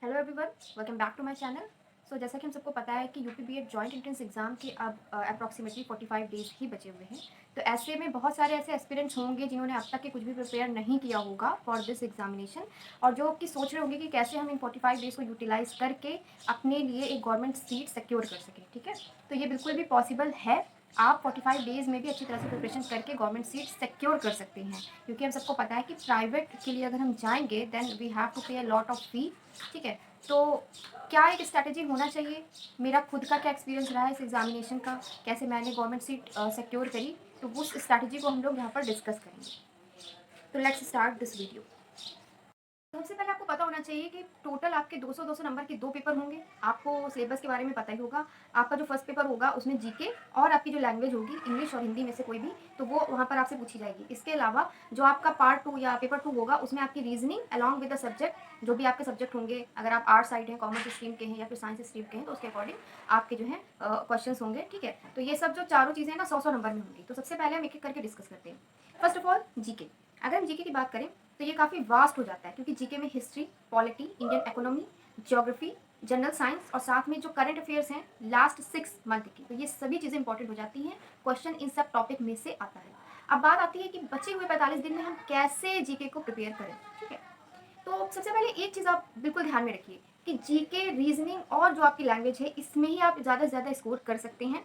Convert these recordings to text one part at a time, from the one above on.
Hello everyone, welcome back to my channel. जैसा कि हम सबको पता है कि UP BEd joint entrance exam के अब अप्रॉक्सीमेटली 45 डेज ही बचे हुए हैं। तो ऐसे में बहुत सारे ऐसे एस्पिरेंट्स होंगे जिन्होंने अब तक के कुछ भी प्रिपेयर नहीं किया होगा फॉर दिस एग्जामिनेशन, और जो कि सोच रहे होंगे कि कैसे हम इन 45 डेज को यूटिलाइज करके अपने लिए एक गवर्नमेंट सीट सिक्योर कर सकें। ठीक है, तो ये बिल्कुल भी पॉसिबल है। आप 45 डेज में भी अच्छी तरह से प्रिपरेशन करके गवर्नमेंट सीट सिक्योर कर सकते हैं, क्योंकि हम सबको पता है कि प्राइवेट के लिए अगर हम जाएंगे देन वी हैव टू पे अ लॉट ऑफ फी। ठीक है, तो क्या एक स्ट्रैटेजी होना चाहिए, मेरा खुद का क्या एक्सपीरियंस रहा है इस एग्जामिनेशन का, कैसे मैंने गवर्नमेंट सीट सिक्योर करी, तो उस स्ट्रैटेजी को हम लोग यहाँ पर डिस्कस करेंगे। तो लेट्स स्टार्ट दिस वीडियो। सबसे पहले आपको पता होना चाहिए कि टोटल आपके 200-200 नंबर के 2 पेपर होंगे। आपको सिलेबस के बारे में पता ही होगा। आपका जो फर्स्ट पेपर होगा उसमें जीके और आपकी जो लैंग्वेज होगी इंग्लिश और हिंदी में से कोई भी, तो वो वहाँ पर आपसे पूछी जाएगी। इसके अलावा जो आपका पार्ट 2 या पेपर 2 होगा उसमें आपकी reasoning along with the subject, जो भी आपके सब्जेक्ट होंगे, अगर आप आर्ट साइड हैं, कॉमर्स स्ट्रीम के हैं या फिर साइंस स्ट्रीम के हैं, तो उसके अकॉर्डिंग आपके जो है क्वेश्चन होंगे। ठीक है, तो ये सब जो चारों चीज़ें ना 100-100 नंबर में होंगी। तो सबसे पहले हम एक एक करके डिस्कस करते हैं। First of all GK. अगर हम जीके की बात करें तो ये काफ़ी वास्ट हो जाता है, क्योंकि जीके में history, polity, Indian economy, geography, general science और साथ में जो करंट अफेयर्स हैं लास्ट 6 मंथ की, तो ये सभी चीज़ें इंपॉर्टेंट हो जाती हैं। क्वेश्चन इन सब टॉपिक में से आता है। अब बात आती है कि बचे हुए 45 दिन में हम कैसे जीके को प्रिपेयर करें। ठीक है, तो सबसे पहले एक चीज़ आप बिल्कुल ध्यान में रखिए कि जीके, रीजनिंग और जो आपकी लैंग्वेज है इसमें ही आप ज़्यादा से ज़्यादा स्कोर कर सकते हैं।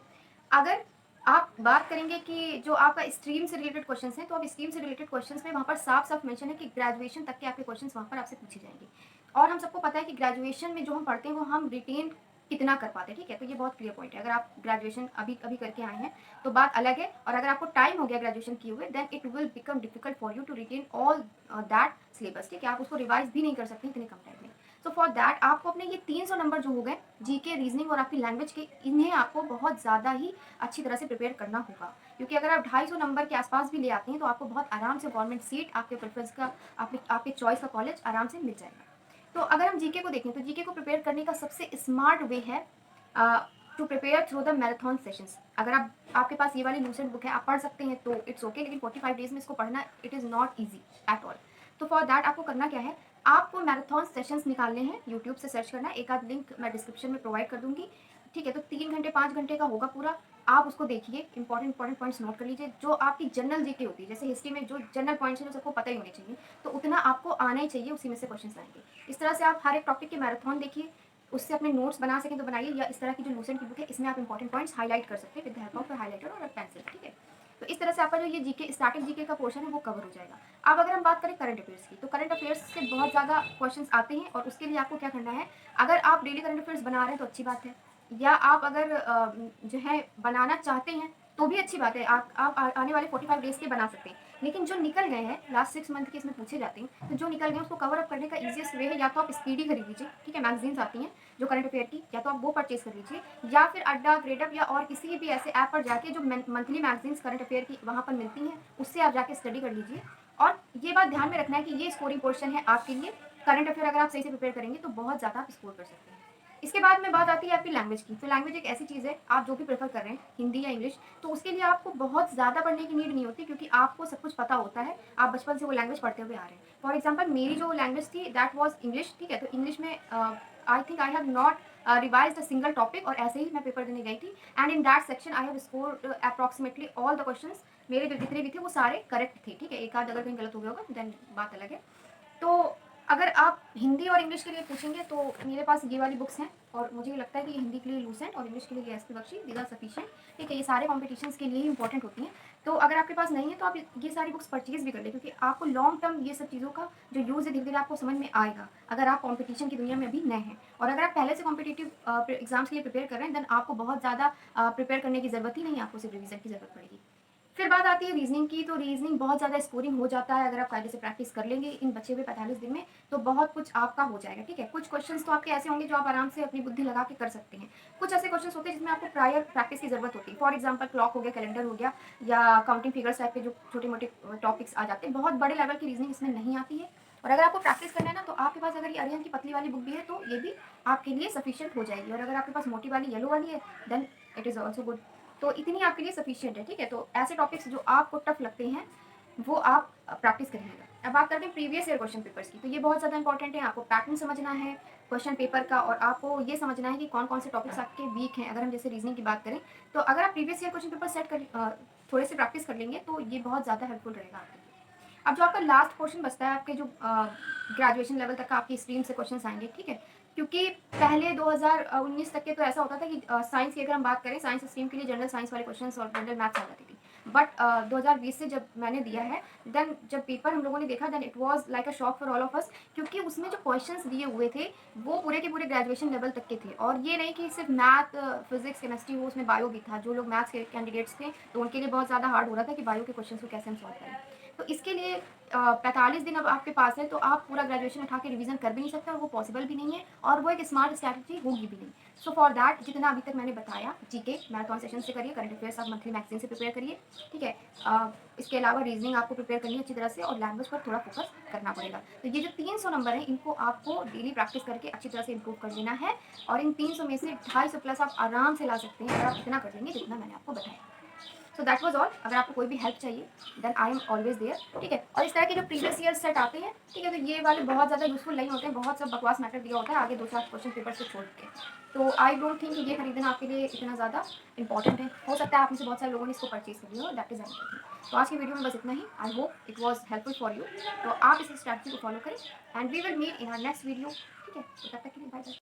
अगर आप बात करेंगे कि जो आपका स्ट्रीम से रिलेटेड क्वेश्चंस हैं, तो अब स्ट्रीम से रिलेटेड क्वेश्चंस में वहाँ पर साफ-साफ मेंशन है कि ग्रेजुएशन तक के आपके क्वेश्चंस वहाँ पर आपसे पूछे जाएँगे। और हम सबको पता है कि ग्रेजुएशन में जो हम पढ़ते हैं वो हम रिटेन कितना कर पाते हैं। ठीक है, तो ये बहुत क्लियर पॉइंट है। अगर आप ग्रेजुएशन अभी करके आए हैं तो बात अलग है, और अगर आपको टाइम हो गया ग्रेजुएशन किए हुए then it will become difficult for you to retain all that syllabus. ठीक है, आप उसको रिवाइज भी नहीं कर सकते इतने कम टाइम में। सो फॉर दैट आपको अपने ये 300 नंबर जो हो गए जीके, रीजनिंग और आपकी लैंग्वेज के, इन्हें आपको बहुत ज़्यादा ही अच्छी तरह से प्रिपेयर करना होगा, क्योंकि अगर आप 250 नंबर के आसपास भी ले आते हैं तो आपको बहुत आराम से गवर्नमेंट सीट, आपके प्रेफरेंस का, आपके चॉइस का कॉलेज आराम से मिल जाएगा। तो अगर हम जीके को देखें तो जीके को प्रिपेयर करने का सबसे स्मार्ट वे है to prepare through the marathon sessions. अगर आपके पास ये वाली लूसेंट बुक है, आप पढ़ सकते हैं तो इट्स ओके, लेकिन 45 डेज में इसको पढ़ना it is not easy at all. तो फॉर दैट आपको करना क्या है, आपको मैराथन सेशंस निकालने हैं, यूट्यूब से सर्च करना है, एक आध लिंक मैं डिस्क्रिप्शन में प्रोवाइड कर दूंगी। ठीक है, तो 3 घंटे 5 घंटे का होगा पूरा। आप उसको देखिए, इंपॉर्टेंट पॉइंट्स नोट कर लीजिए। जो आपकी जनरल जीके होती है, जैसे हिस्ट्री में जो जनरल पॉइंट्स हैं जो सबको पता ही होने चाहिए, तो उतना आपको आना ही चाहिए, उसी में से क्वेश्चन आएंगे। इस तरह से आप हर एक टॉपिक के मैराथन देखिए, उससे अपने नोट्स बना सकें तो बनाइए, या इस तरह की जो लूसेंट की बुक है इसमें आप इंपॉर्टेंट पॉइंट्स हाईलाइट कर सकते हैं with the help of highlighter और पेंसिल। ठीक है, तो इस तरह से आपका जो ये जीके स्टार्टिंग जीके का पोर्शन है वो कवर हो जाएगा। अब अगर हम बात करें करंट अफेयर्स की, तो करंट अफेयर्स से बहुत ज़्यादा क्वेश्चंस आते हैं, और उसके लिए आपको क्या करना है, अगर आप डेली करंट अफेयर्स बना रहे हैं तो अच्छी बात है, या आप अगर जो है बनाना चाहते हैं तो भी अच्छी बात है। आप आने वाले 45 डेज के बना सकते हैं, लेकिन जो निकल गए हैं लास्ट 6 मंथ के इसमें पूछे जाते हैं, तो जो निकल गए हैं उसको कवर अप करने का ईजिएस्ट वे है या तो आप स्पीडी खरीद लीजिए। ठीक है, मैगजीन्स आती हैं जो करंट अफेयर की, या तो आप वो परचेज कर लीजिए, या फिर अड्डा, ग्रेडअप या और किसी भी ऐसे ऐप पर जाके जो मंथली मैगजीन्स करंट अफेयर की वहाँ पर मिलती हैं, उससे आप जाके स्टडी कर लीजिए। और ये बात ध्यान में रखना है कि ये स्कोरिंग पोर्शन है आपके लिए। करंट अफेयर अगर आप सही से प्रिपेयर करेंगे तो बहुत ज़्यादा आप स्कोर कर सकते हैं। इसके बाद में बात आती है आपकी लैंग्वेज की। तो लैंग्वेज एक ऐसी चीज़ है, आप जो भी प्रेफर कर रहे हैं हिंदी या इंग्लिश, तो उसके लिए आपको बहुत ज़्यादा पढ़ने की नीड नहीं होती, क्योंकि आपको सब कुछ पता होता है, आप बचपन से वो लैंग्वेज पढ़ते हुए आ रहे हैं। फॉर एग्जाम्पल मेरी जो लैंग्वेज थी दैट वॉज इंग्लिश। ठीक है, तो इंग्लिश में I think I have not revise a single topic, और ऐसे ही मैं पेपर देने गई थी, and in that section I have scored approximately all the question. मेरे जो जितने भी थे वो सारे करेक्ट थे। ठीक है, एक आध अगर कहीं गलत हो गया होगा देन बात अलग है। तो अगर आप हिंदी और इंग्लिश के लिए पूछेंगे तो मेरे पास ये वाली बुक्स हैं, और मुझे लगता है कि हिंदी के लिए लूसेंट और इंग्लिश के लिए S P Bakshi, these are sufficient. ठीक है, ये सारे कॉम्पिटिशन्स के लिए ही इंपॉर्टेंट होती हैं। तो अगर आपके पास नहीं है तो आप ये सारी बुक्स परचेज भी कर लें, क्योंकि आपको लॉन्ग टर्म ये सब चीज़ों का जो यूज़ है धीरे धीरे आपको समझ में आएगा, अगर आप कॉम्पिटिशन की दुनिया में अभी नए हैं। और अगर आप पहले से कॉम्पिटिटिव एग्जाम्स के लिए प्रिपेयर कर रहे हैं देन आपको बहुत ज़्यादा प्रिपेयर करने की ज़रूरत ही नहीं है, आपको सिर्फ रिविजन की ज़रूरत पड़ेगी। फिर बात आती है रीजनिंग की। तो रीजनिंग बहुत ज़्यादा स्कोरिंग हो जाता है, अगर आप कायदे से प्रैक्टिस कर लेंगे इन बचे हुए 45 दिन में तो बहुत कुछ आपका हो जाएगा। ठीक है, कुछ क्वेश्चंस तो आपके ऐसे होंगे जो आप आराम से अपनी बुद्धि लगा के कर सकते हैं, कुछ ऐसे क्वेश्चंस होते हैं जिसमें आपको प्रायर प्रैक्टिस की जरूरत होती है। फॉर एग्जाम्पल क्लॉक हो गया, कैलेंडर हो गया, या काउंटिंग फिगर्स टाइप के जो छोटे मोटे टॉपिक्स आ जाते हैं, बहुत बड़े लेवल की रीजनिंग इसमें नहीं आती है। और अगर आपको प्रैक्टिस करना है ना, तो आपके पास अगर ये अरिहंत की पतली वाली बुक भी है तो ये भी आपके लिए सफिशियंट हो जाएगी, और अगर आपके पास मोटी वाली येलो वाली है then it is also good. तो इतनी आपके लिए सफिशियंट है। ठीक है, तो ऐसे टॉपिक्स जो आपको टफ लगते हैं वो आप प्रैक्टिस करिएगा। अब बात करते हैं प्रीवियस ईयर क्वेश्चन पेपर्स की। तो ये बहुत ज़्यादा इंपॉर्टेंट है, आपको पैटर्न समझना है क्वेश्चन पेपर का, और आपको ये समझना है कि कौन-कौन से टॉपिक्स आपके वीक हैं। अगर हम जैसे रीजनिंग की बात करें, तो अगर आप प्रीवियस ईयर क्वेश्चन पेपर थोड़े से प्रैक्टिस कर लेंगे, तो ये बहुत ज़्यादा हेल्पफुल रहेगा आपके लिए। अब जो आपका लास्ट क्वेश्चन बचता है, आपके जो ग्रेजुएशन लेवल तक का आपकी स्ट्रीम से क्वेश्चंस आएंगे, ठीक है? क्योंकि पहले 2019 तक के तो ऐसा होता था कि साइंस की अगर हम बात करें, साइंस स्ट्रीम के लिए जनरल साइंस वाले क्वेश्चंस और जनरल मैथ्स आ जाती थी। बट 2020 से जब मैंने दिया है, देन जब पेपर हम लोगों ने देखा, then it was like a shock for all of us, क्योंकि उसमें जो क्वेश्चंस दिए हुए थे वो पूरे के पूरे ग्रेजुएशन लेवल तक के थे। और ये नहीं कि सिर्फ मैथ, फिजिक्स, केमिस्ट्री हो, उसमें बायो भी था। जो लोग मैथ्स के कैंडिडेट्स थे, तो उनके लिए बहुत ज़्यादा हार्ड हो रहा था कि बायो के क्वेश्चन को कैसे हम सॉल्व करें। तो इसके लिए 45 दिन अब आपके पास है, तो आप पूरा ग्रेजुएशन उठा के रिवीजन कर भी नहीं सकते, और वो पॉसिबल भी नहीं है, और वो एक स्मार्ट स्ट्रैटेजी होगी भी नहीं। सो फॉर दैट, जितना अभी तक मैंने बताया, जीके मैराथन सेशन से करिए, करंट अफेयर्स आप मंथली मैगजीन से प्रिपेयर करिए, ठीक है? इसके अलावा रीजनिंग आपको प्रिपेयर करनी है अच्छी तरह से, और लैंग्वेज पर थोड़ा फोकस करना पड़ेगा। तो ये जो 300 नंबर हैं, इनको आपको डेली प्रैक्टिस करके अच्छी तरह से इंप्रूव कर लेना है, और इन 300 में से 250 प्लस आप आराम से ला सकते हैं, अगर आप इतना कर लेंगे जितना मैंने आपको बताया। So that was all. अगर आपको कोई भी हेल्प चाहिए, then I am always there, ठीक है? और इस तरह के जो प्रीवियस ईयर सेट आते हैं, ठीक है, तो ये वाले बहुत ज़्यादा यूजफुल नहीं होते हैं, बहुत सब बकवास मैटर दिया होता है आगे 2-4 क्वेश्चन पेपर से छोड़ के। तो आई डोंट थिंक ये खरीदना आपके लिए इतना ज़्यादा इंपॉर्टेंट है। हो सकता है आप में से बहुत सारे लोगों ने इसको परचेज कर लिया हो, दैट इज अनदर थिंग। तो आज की वीडियो में बस इतना ही। I hope it was helpful for you. तो आप इस स्ट्रैटेजी को फॉलो करें, and we will meet in our next video, ठीक है? तो तब तक के लिए बाय बाय।